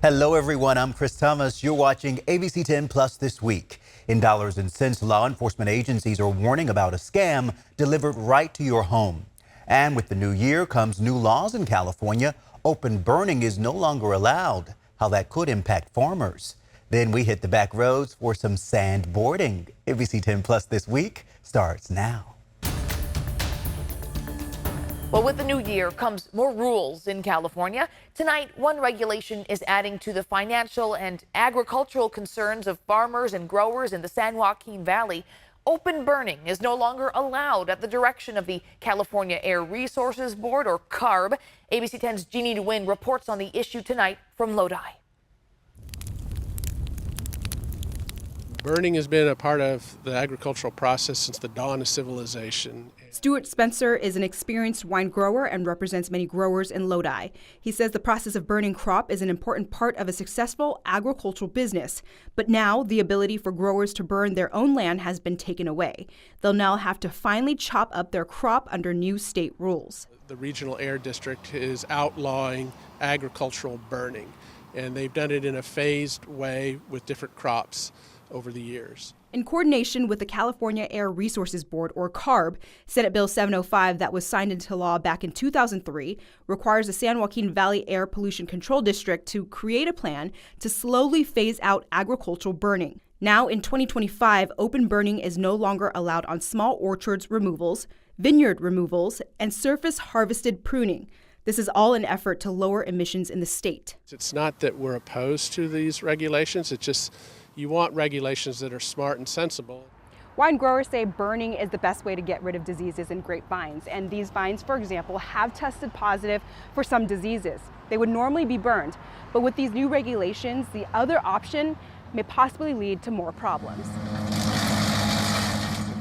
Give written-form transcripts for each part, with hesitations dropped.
Hello everyone, I'm Chris Thomas. You're watching ABC 10 Plus this week. In dollars and cents, law enforcement agencies are warning about a scam delivered right to your home. And with the new year comes new laws in California. Open burning is no longer allowed. How that could impact farmers. Then we hit the back roads for some sandboarding. ABC 10 Plus this week starts now. Well, with the new year comes more rules in California. Tonight, one regulation is adding to the financial and agricultural concerns of farmers and growers in the San Joaquin Valley. Open burning is no longer allowed at the direction of the California Air Resources Board, or CARB. ABC 10's Jeannie DeWin reports on the issue tonight from Lodi. Burning has been a part of the agricultural process since the dawn of civilization. Stuart Spencer is an experienced wine grower and represents many growers in Lodi. He says the process of burning crop is an important part of a successful agricultural business. But now the ability for growers to burn their own land has been taken away. They'll now have to finally chop up their crop under new state rules. The Regional Air District is outlawing agricultural burning, and they've done it in a phased way with different crops over the years. In coordination with the California Air Resources Board, or CARB, Senate Bill 705 that was signed into law back in 2003 requires the San Joaquin Valley Air Pollution Control District to create a plan to slowly phase out agricultural burning. Now, in 2025, open burning is no longer allowed on small orchards removals, vineyard removals, and surface harvested pruning. This is all an effort to lower emissions in the state. It's not that we're opposed to these regulations, it's just you want regulations that are smart and sensible. Wine growers say burning is the best way to get rid of diseases in grapevines. And these vines, for example, have tested positive for some diseases. They would normally be burned. But with these new regulations, the other option may possibly lead to more problems.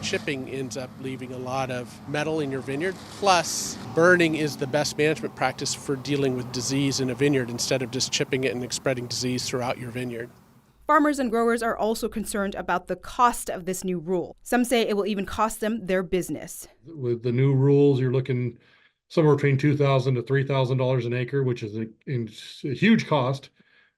Chipping ends up leaving a lot of metal in your vineyard. Plus, burning is the best management practice for dealing with disease in a vineyard instead of just chipping it and spreading disease throughout your vineyard. Farmers and growers are also concerned about the cost of this new rule. Some say it will even cost them their business. With the new rules, you're looking somewhere between $2,000 to $3,000 an acre, which is a huge cost,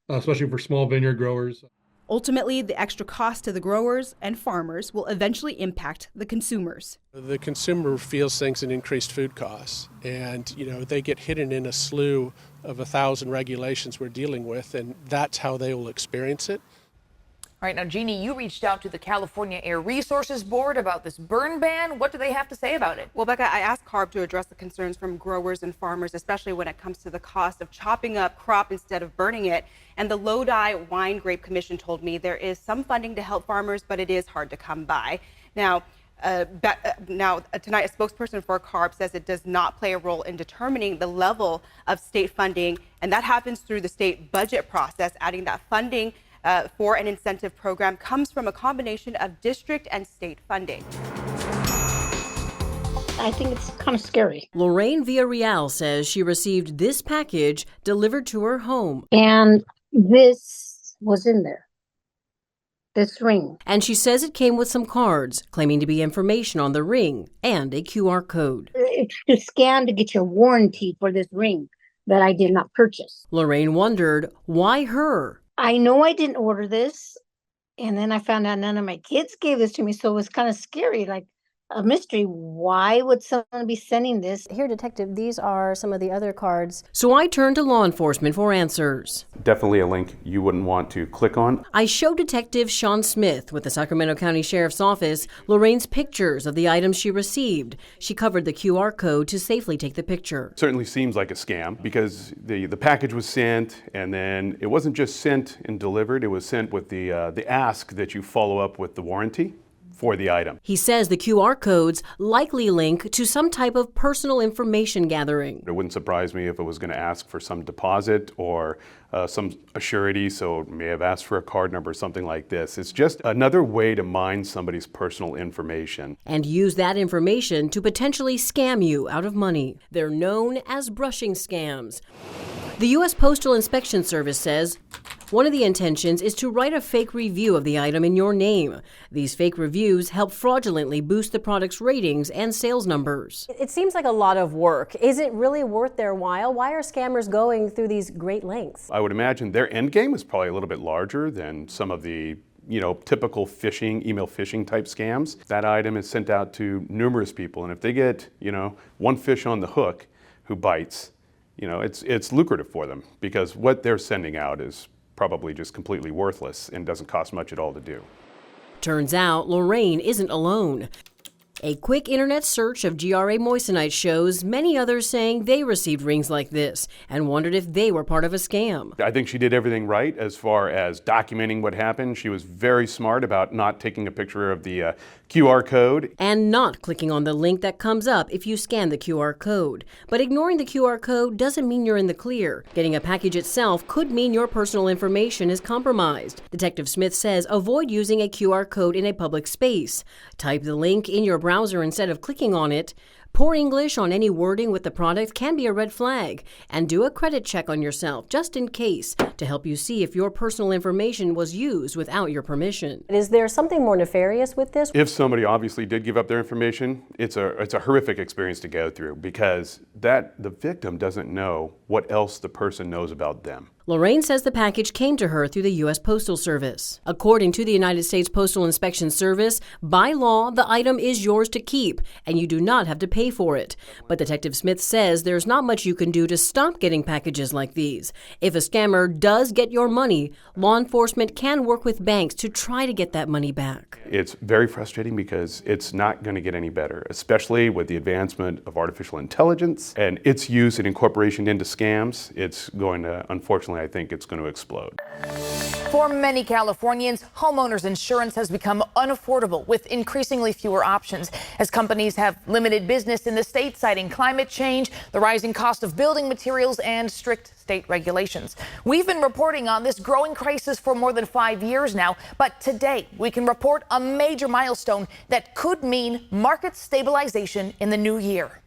especially for small vineyard growers. Ultimately, the extra cost to the growers and farmers will eventually impact the consumers. The consumer feels things in increased food costs, and they get hidden in a slew of 1,000 regulations we're dealing with, and that's how they will experience it. All right, now, Jeannie, you reached out to the California Air Resources Board about this burn ban. What do they have to say about it? Well, Becca, I asked CARB to address the concerns from growers and farmers, especially when it comes to the cost of chopping up crop instead of burning it. And the Lodi Wine Grape Commission told me there is some funding to help farmers, but it is hard to come by. Now, tonight, a spokesperson for CARB says it does not play a role in determining the level of state funding, and that happens through the state budget process. Adding that funding for an incentive program comes from a combination of district and state funding. I think it's kind of scary. Lorraine Villarreal says she received this package delivered to her home. And this was in there. This ring. And she says it came with some cards claiming to be information on the ring and a QR code. It's to scan to get your warranty for this ring that I did not purchase. Lorraine wondered, why her? I know I didn't order this, and then I found out none of my kids gave this to me, so it was kind of scary, like a mystery. Why would someone be sending this? Here, Detective, these are some of the other cards. So I turned to law enforcement for answers. Definitely a link you wouldn't want to click on. I showed Detective Sean Smith with the Sacramento County Sheriff's Office Lorraine's pictures of the items she received. She covered the QR code to safely take the picture. Certainly seems like a scam because the package was sent, and then it wasn't just sent and delivered, it was sent with the ask that you follow up with the warranty for the item. He says the QR codes likely link to some type of personal information gathering. It wouldn't surprise me if it was going to ask for some deposit or some assurity, so it may have asked for a card number or something like this. It's just another way to mine somebody's personal information. And use that information to potentially scam you out of money. They're known as brushing scams. The U.S. Postal Inspection Service says One of the intentions is to write a fake review of the item in your name. These fake reviews help fraudulently boost the product's ratings and sales numbers. It seems like a lot of work. Is it really worth their while? Why are scammers going through these great lengths? I would imagine their end game is probably a little bit larger than some of the typical phishing, email phishing type scams. That item is sent out to numerous people, and if they get, one fish on the hook who bites, it's lucrative for them because what they're sending out is probably just completely worthless and doesn't cost much at all to do. Turns out Lorraine isn't alone. A quick internet search of GRA moissanite shows many others saying they received rings like this and wondered if they were part of a scam. I think she did everything right as far as documenting what happened. She was very smart about not taking a picture of the QR code. And not clicking on the link that comes up if you scan the QR code. But ignoring the QR code doesn't mean you're in the clear. Getting a package itself could mean your personal information is compromised. Detective Smith says avoid using a QR code in a public space. Type the link in your browser instead of clicking on it. Poor English on any wording with the product can be a red flag. And do a credit check on yourself, just in case, to help you see if your personal information was used without your permission. Is there something more nefarious with this? If somebody obviously did give up their information, it's a horrific experience to go through because the victim doesn't know what else the person knows about them. Lorraine says the package came to her through the U.S. Postal Service. According to the United States Postal Inspection Service, by law, the item is yours to keep, and you do not have to pay for it. But Detective Smith says there's not much you can do to stop getting packages like these. If a scammer does get your money, law enforcement can work with banks to try to get that money back. It's very frustrating because it's not going to get any better, especially with the advancement of artificial intelligence and its use and incorporation into scams. It's going to, unfortunately, I think it's going to explode. For many Californians, homeowners insurance has become unaffordable with increasingly fewer options as companies have limited business in the state, citing climate change, the rising cost of building materials, and strict state regulations. We've been reporting on this growing crisis for more than 5 years now, but today we can report a major milestone that could mean market stabilization in the new year.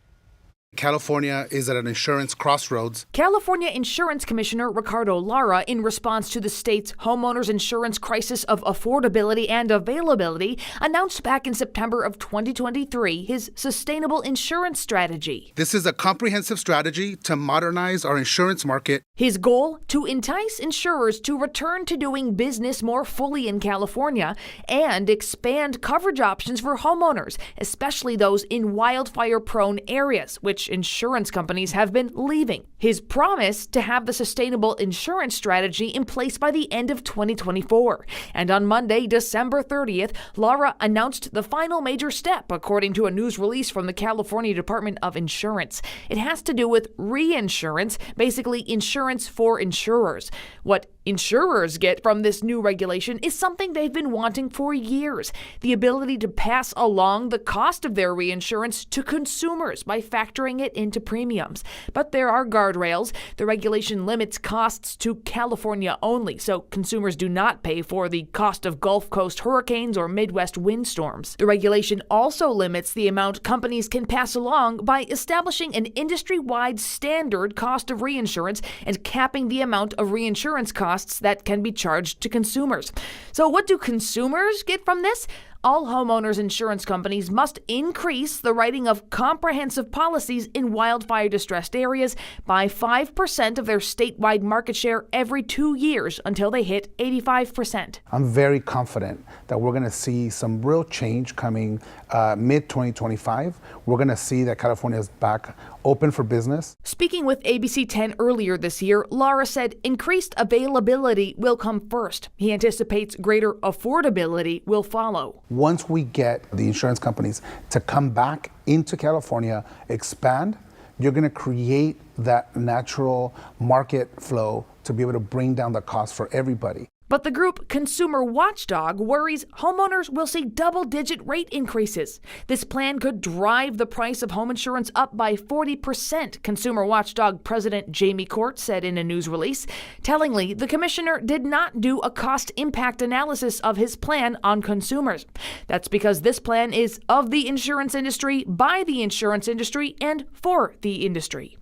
California is at an insurance crossroads. California Insurance Commissioner Ricardo Lara, in response to the state's homeowners insurance crisis of affordability and availability, announced back in September of 2023 his sustainable insurance strategy. This is a comprehensive strategy to modernize our insurance market. His goal, to entice insurers to return to doing business more fully in California and expand coverage options for homeowners, especially those in wildfire-prone areas, which insurance companies have been leaving. His promise to have the sustainable insurance strategy in place by the end of 2024. And on Monday, December 30th, Lara announced the final major step, according to a news release from the California Department of Insurance. It has to do with reinsurance, basically insurance for insurers. What insurers get from this new regulation is something they've been wanting for years: the ability to pass along the cost of their reinsurance to consumers by factoring it into premiums. But there are guardrails. The regulation limits costs to California only, so consumers do not pay for the cost of Gulf Coast hurricanes or Midwest windstorms. The regulation also limits the amount companies can pass along by establishing an industry-wide standard cost of reinsurance and capping the amount of reinsurance costs that can be charged to consumers. So what do consumers get from this? All homeowners insurance companies must increase the writing of comprehensive policies in wildfire-distressed areas by 5% of their statewide market share every 2 years until they hit 85%. I'm very confident that we're going to see some real change coming mid-2025. We're going to see that California is back open for business. Speaking with ABC10 earlier this year, Lara said increased availability will come first. He anticipates greater affordability will follow. Once we get the insurance companies to come back into California, expand, you're going to create that natural market flow to be able to bring down the cost for everybody. But the group Consumer Watchdog worries homeowners will see double-digit rate increases. This plan could drive the price of home insurance up by 40%, Consumer Watchdog President Jamie Court said in a news release. Tellingly, the commissioner did not do a cost-impact analysis of his plan on consumers. That's because this plan is of the insurance industry, by the insurance industry, and for the industry.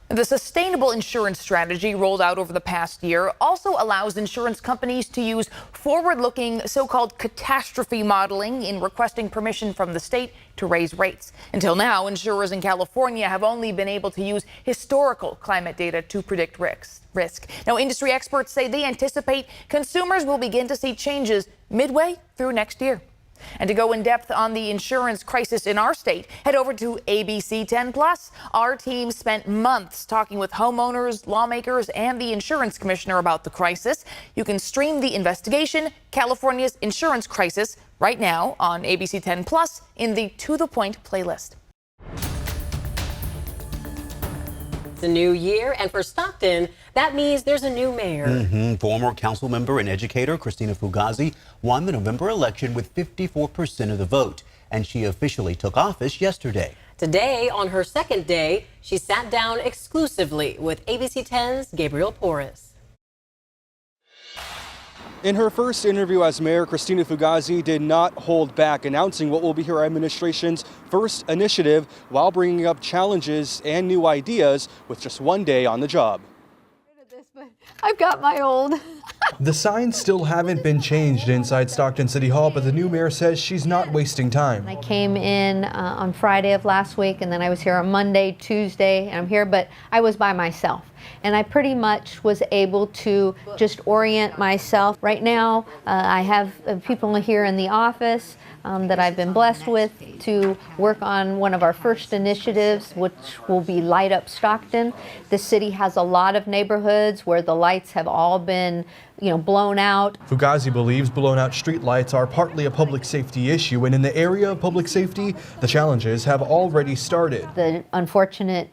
The sustainable insurance strategy rolled out over the past year also allows insurance companies to use forward-looking so-called catastrophe modeling in requesting permission from the state to raise rates. Until now, insurers in California have only been able to use historical climate data to predict risk. Now, industry experts say they anticipate consumers will begin to see changes midway through next year. And to go in depth on the insurance crisis in our state, head over to ABC10 Our team spent months talking with homeowners, lawmakers, and the insurance commissioner about the crisis. You can stream the investigation, California's insurance crisis, right now on ABC10 in the To The Point playlist. It's a new year, and for Stockton, that means there's a new mayor. Former council member and educator Christina Fugazi won the November election with 54% of the vote, and she officially took office yesterday. Today, on her second day, she sat down exclusively with ABC10's Gabriel Porras. In her first interview as mayor, Christina Fugazi did not hold back, announcing what will be her administration's first initiative while bringing up challenges and new ideas with just one day on the job. I've got my old. The signs still haven't been changed inside Stockton City Hall, but the new mayor says she's not wasting time. I came in on Friday of last week, and then I was here on Monday, Tuesday, and I'm here, but I was by myself. And I pretty much was able to just orient myself. Right now, I have people here in the office that I've been blessed with to work on one of our first initiatives, which will be Light Up Stockton. The city has a lot of neighborhoods where the lights have all been, blown out. Fugazi believes blown out street lights are partly a public safety issue, and in the area of public safety, the challenges have already started. The unfortunate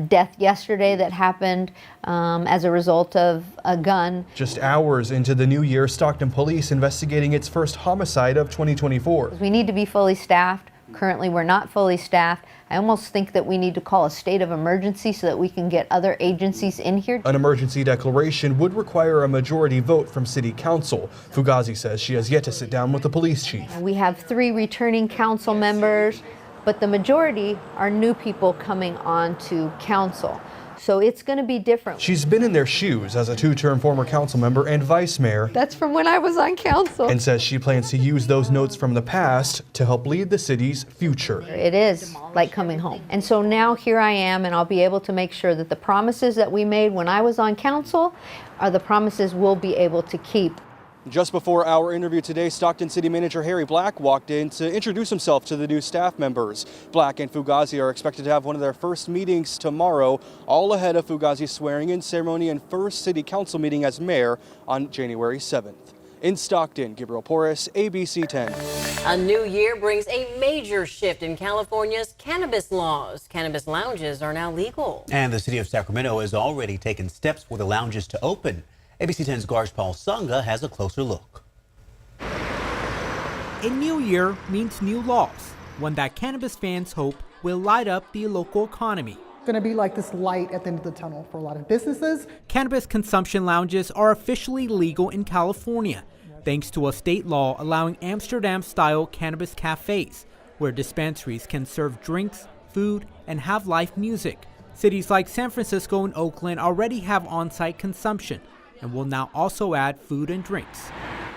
death yesterday that happened as a result of a gun. Just hours into the new year, Stockton Police investigating its first homicide of 2024. We need to be fully staffed. Currently, we're not fully staffed. I almost think that we need to call a state of emergency so that we can get other agencies in here. An emergency declaration would require a majority vote from City Council. Fugazi says she has yet to sit down with the police chief. We have 3 returning council members, but the majority are new people coming on to council. So it's going to be different. She's been in their shoes as a 2-term former council member and vice mayor. That's from when I was on council. And says she plans to use those notes from the past to help lead the city's future. It is like coming home. And so now here I am, and I'll be able to make sure that the promises that we made when I was on council are the promises we'll be able to keep. Just before our interview today, Stockton City Manager Harry Black walked in to introduce himself to the new staff members. Black and Fugazi are expected to have one of their first meetings tomorrow, all ahead of Fugazi's swearing-in ceremony and first City Council meeting as mayor on January 7th. In Stockton, Gabriel Porras, ABC 10. A new year brings a major shift in California's cannabis laws. Cannabis lounges are now legal. And the city of Sacramento has already taken steps for the lounges to open. ABC 10's Garj Paul Sunga has a closer look. A new year means new laws, one that cannabis fans hope will light up the local economy. It's going to be like this light at the end of the tunnel for a lot of businesses. Cannabis consumption lounges are officially legal in California, thanks to a state law allowing Amsterdam-style cannabis cafes, where dispensaries can serve drinks, food, and have live music. Cities like San Francisco and Oakland already have on-site consumption, and will now also add food and drinks.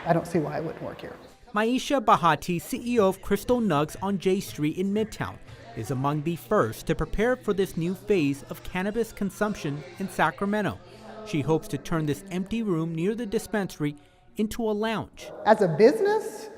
I don't see why it wouldn't work here. Maisha Bahati, CEO of Crystal Nugs on J Street in Midtown, is among the first to prepare for this new phase of cannabis consumption in Sacramento. She hopes to turn this empty room near the dispensary into a lounge. As a business,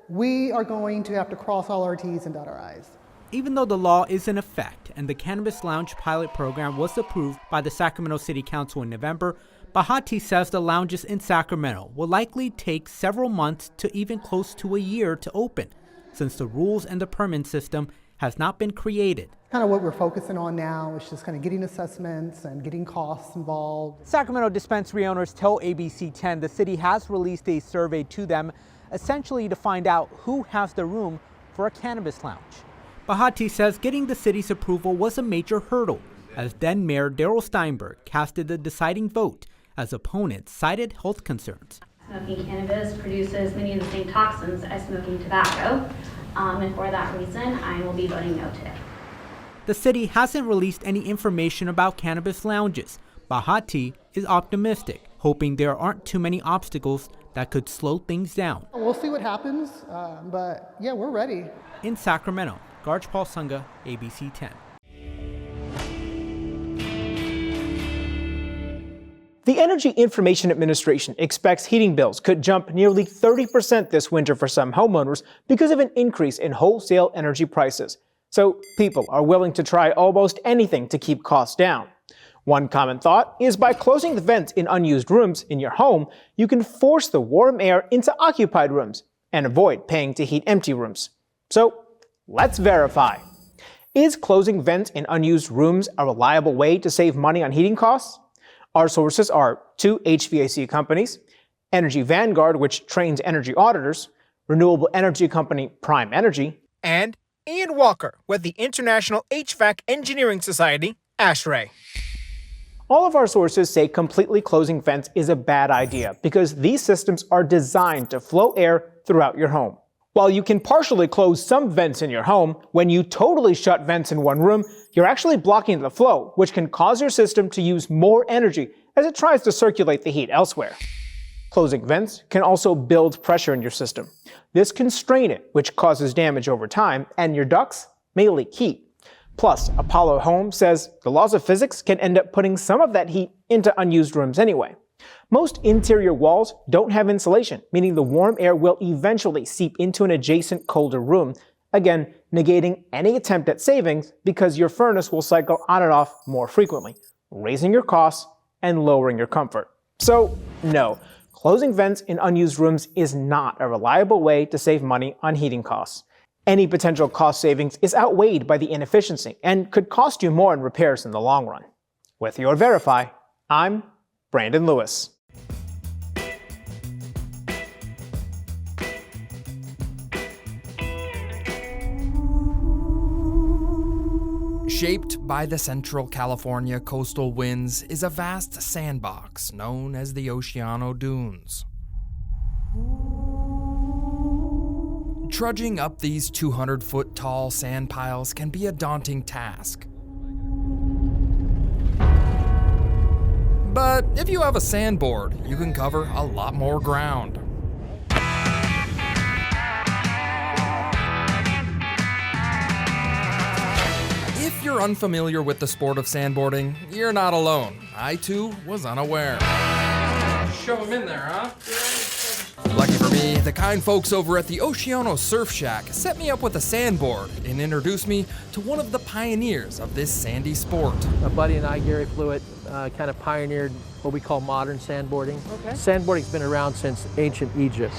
we are going to have to cross all our T's and dot our I's. Even though the law is in effect and the Cannabis Lounge pilot program was approved by the Sacramento City Council in November, Bahati says the lounges in Sacramento will likely take several months to even close to a year to open, since the rules and the permit system has not been created. Kind of what we're focusing on now is just kind of getting assessments and getting costs involved. Sacramento dispensary owners tell ABC10 the city has released a survey to them, essentially to find out who has the room for a cannabis lounge. Bahati says getting the city's approval was a major hurdle, as then Mayor Darrell Steinberg casted the deciding vote, as opponents cited health concerns. Smoking cannabis produces many of the same toxins as smoking tobacco, and for that reason, I will be voting no today. The city hasn't released any information about cannabis lounges, but Hot Tea is optimistic, hoping there aren't too many obstacles that could slow things down. We'll see what happens, but yeah, we're ready. In Sacramento, Garj Paul Sunga, ABC 10. The Energy Information Administration expects heating bills could jump nearly 30% this winter for some homeowners because of an increase in wholesale energy prices. So people are willing to try almost anything to keep costs down. One common thought is by closing the vents in unused rooms in your home, you can force the warm air into occupied rooms and avoid paying to heat empty rooms. So let's verify. Is closing vents in unused rooms a reliable way to save money on heating costs? Our sources are 2 HVAC companies, Energy Vanguard, which trains energy auditors, renewable energy company Prime Energy, and Ian Walker with the International HVAC Engineering Society, ASHRAE. All of our sources say completely closing vents is a bad idea because these systems are designed to flow air throughout your home. While you can partially close some vents in your home, when you totally shut vents in one room, you're actually blocking the flow, which can cause your system to use more energy as it tries to circulate the heat elsewhere. Closing vents can also build pressure in your system. This can strain it, which causes damage over time, and your ducts may leak heat. Plus, Apollo Home says the laws of physics can end up putting some of that heat into unused rooms anyway. Most interior walls don't have insulation, meaning the warm air will eventually seep into an adjacent colder room, again, negating any attempt at savings because your furnace will cycle on and off more frequently, raising your costs and lowering your comfort. So, no, closing vents in unused rooms is not a reliable way to save money on heating costs. Any potential cost savings is outweighed by the inefficiency and could cost you more in repairs in the long run. With your Verify, I'm Brandon Lewis. Shaped by the Central California coastal winds is a vast sandbox known as the Oceano Dunes. Trudging up these 200-foot tall sand piles can be a daunting task. But if you have a sandboard, you can cover a lot more ground. If you're unfamiliar with the sport of sandboarding, you're not alone. I too was unaware. Shove them in there, huh? Lucky for me, the kind folks over at the Oceano Surf Shack set me up with a sandboard and introduced me to one of the pioneers of this sandy sport. My buddy and I, Gary Flewitt, kind of pioneered what we call modern sandboarding. Okay. Sandboarding's been around since ancient Egypt.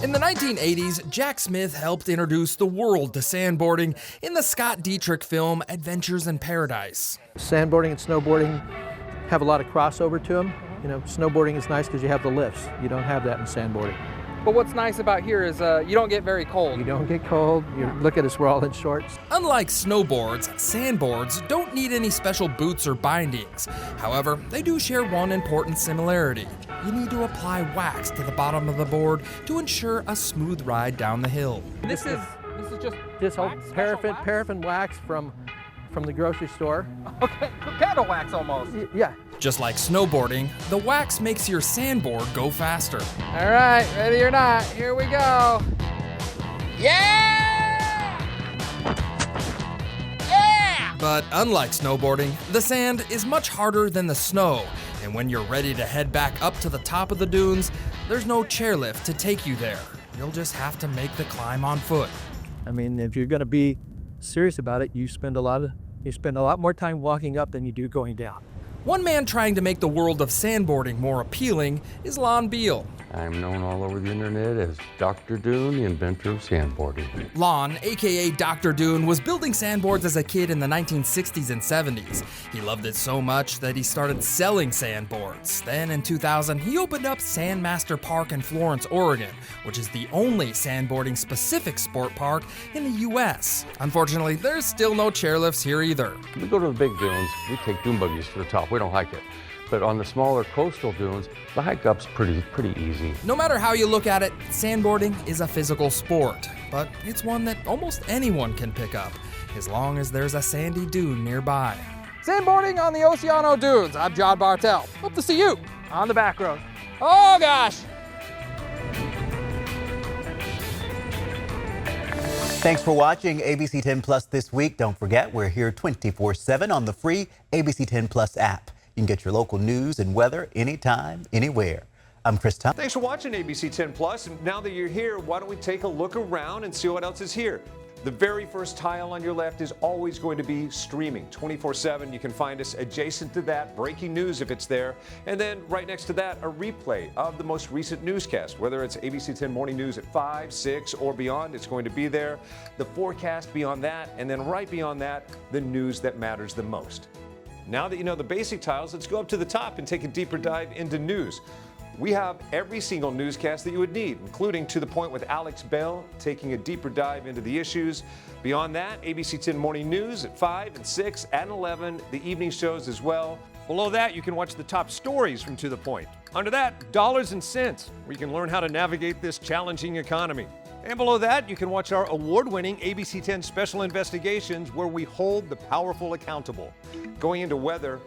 In the 1980s, Jack Smith helped introduce the world to sandboarding in the Scott Dietrich film Adventures in Paradise. Sandboarding and snowboarding have a lot of crossover to them. You know, snowboarding is nice because you have the lifts. You don't have that in sandboarding. But what's nice about here is you don't get very cold. You don't get cold. Look at us, we're all in shorts. Unlike snowboards, sandboards don't need any special boots or bindings. However, they do share one important similarity. You need to apply wax to the bottom of the board to ensure a smooth ride down the hill. This is just this whole paraffin wax from the grocery store. Okay, candle wax almost. Yeah. Just like snowboarding, the wax makes your sandboard go faster. All right, ready or not, here we go. Yeah! Yeah! But unlike snowboarding, the sand is much harder than the snow, and when you're ready to head back up to the top of the dunes, there's no chairlift to take you there. You'll just have to make the climb on foot. I mean, if you're going to be serious about it, you spend a lot more time walking up than you do going down. One man trying to make the world of sandboarding more appealing is Lon Beal. I'm known all over the internet as Dr. Dune, the inventor of sandboarding. Lon, aka Dr. Dune, was building sandboards as a kid in the 1960s and 70s. He loved it so much that he started selling sandboards. Then in 2000, he opened up Sandmaster Park in Florence, Oregon, which is the only sandboarding-specific sport park in the U.S. Unfortunately, there's still no chairlifts here either. We go to the big dunes, we take dune buggies to the top. We don't hike it. But on the smaller coastal dunes, the hike up's pretty easy. No matter how you look at it, sandboarding is a physical sport, but it's one that almost anyone can pick up. as long as there's a sandy dune nearby. Sandboarding on the Oceano Dunes. I'm John Bartell. Hope to see you on the back road. Oh gosh! Thanks for watching ABC 10 Plus this week. Don't forget, we're here 24/7 on the free ABC 10 Plus app. You can get your local news and weather anytime, anywhere. I'm Chris Thomas. Thanks for watching ABC 10 Plus. And now that you're here, why don't we take a look around and see what else is here? The very first tile on your left is always going to be streaming 24/7. You can find us adjacent to that, breaking news if it's there. And then right next to that, a replay of the most recent newscast. Whether it's ABC 10 Morning News at 5, 6, or beyond, it's going to be there. The forecast beyond that, and then right beyond that, the news that matters the most. Now that you know the basic tiles, let's go up to the top and take a deeper dive into news. We have every single newscast that you would need, including To the Point with Alex Bell, taking a deeper dive into the issues. Beyond that, ABC 10 Morning News at 5 and 6 and 11, the evening shows as well. Below that, you can watch the top stories from To the Point. Under that, Dollars and Cents, where you can learn how to navigate this challenging economy. And below that, you can watch our award-winning ABC 10 Special Investigations, where we hold the powerful accountable. Going into weather,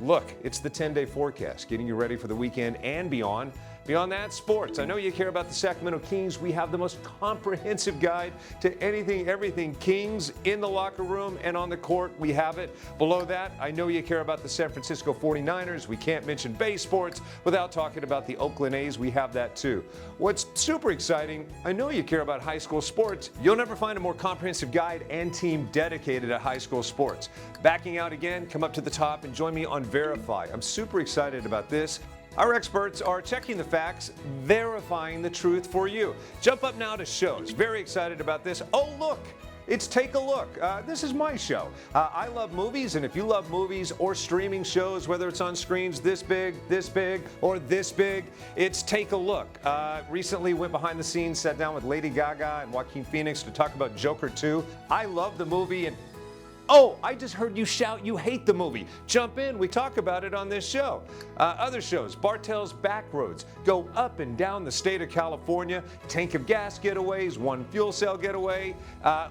look, it's the 10-day forecast, getting you ready for the weekend and beyond. Beyond that, sports. I know you care about the Sacramento Kings. We have the most comprehensive guide to anything, everything Kings in the locker room and on the court. We have it. Below that, I know you care about the San Francisco 49ers. We can't mention Bay Sports without talking about the Oakland A's. We have that too. What's super exciting, I know you care about high school sports. You'll never find a more comprehensive guide and team dedicated to high school sports. Backing out again, come up to the top and join me on Verify. I'm super excited about this. Our experts are checking the facts, verifying the truth for you. Jump up now to shows. Very excited about this. Oh, look. It's Take a Look. This is my show. I love movies, and if you love movies or streaming shows, whether it's on screens this big, or this big, it's Take a Look. Recently went behind the scenes, sat down with Lady Gaga and Joaquin Phoenix to talk about Joker 2. I love the movie, and oh, I just heard you shout you hate the movie. Jump in, we talk about it on this show. Other shows, Bartell's Backroads, go up and down the state of California, tank of gas getaways, one fuel cell getaway,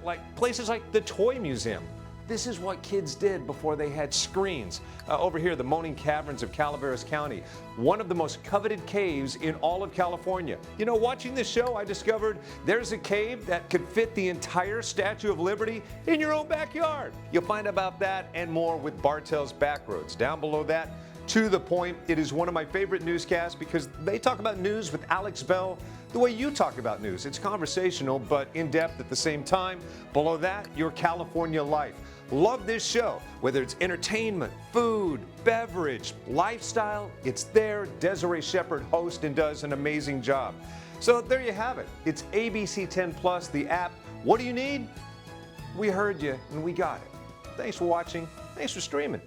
like places like the Toy Museum. This is what kids did before they had screens. Over here, the Moaning Caverns of Calaveras County, one of the most coveted caves in all of California. You know, watching this show, I discovered there's a cave that could fit the entire Statue of Liberty in your own backyard. You'll find about that and more with Bartell's Backroads. Down below that, To the Point. It is one of my favorite newscasts because they talk about news with Alex Bell the way you talk about news. It's conversational, but in-depth at the same time. Below that, Your California Life. Love this show. Whether it's entertainment, food, beverage, lifestyle, it's there. Desiree Shepherd hosts and does an amazing job. So there you have it. It's ABC 10 Plus, the app. What do you need? We heard you and we got it. Thanks for watching. Thanks for streaming.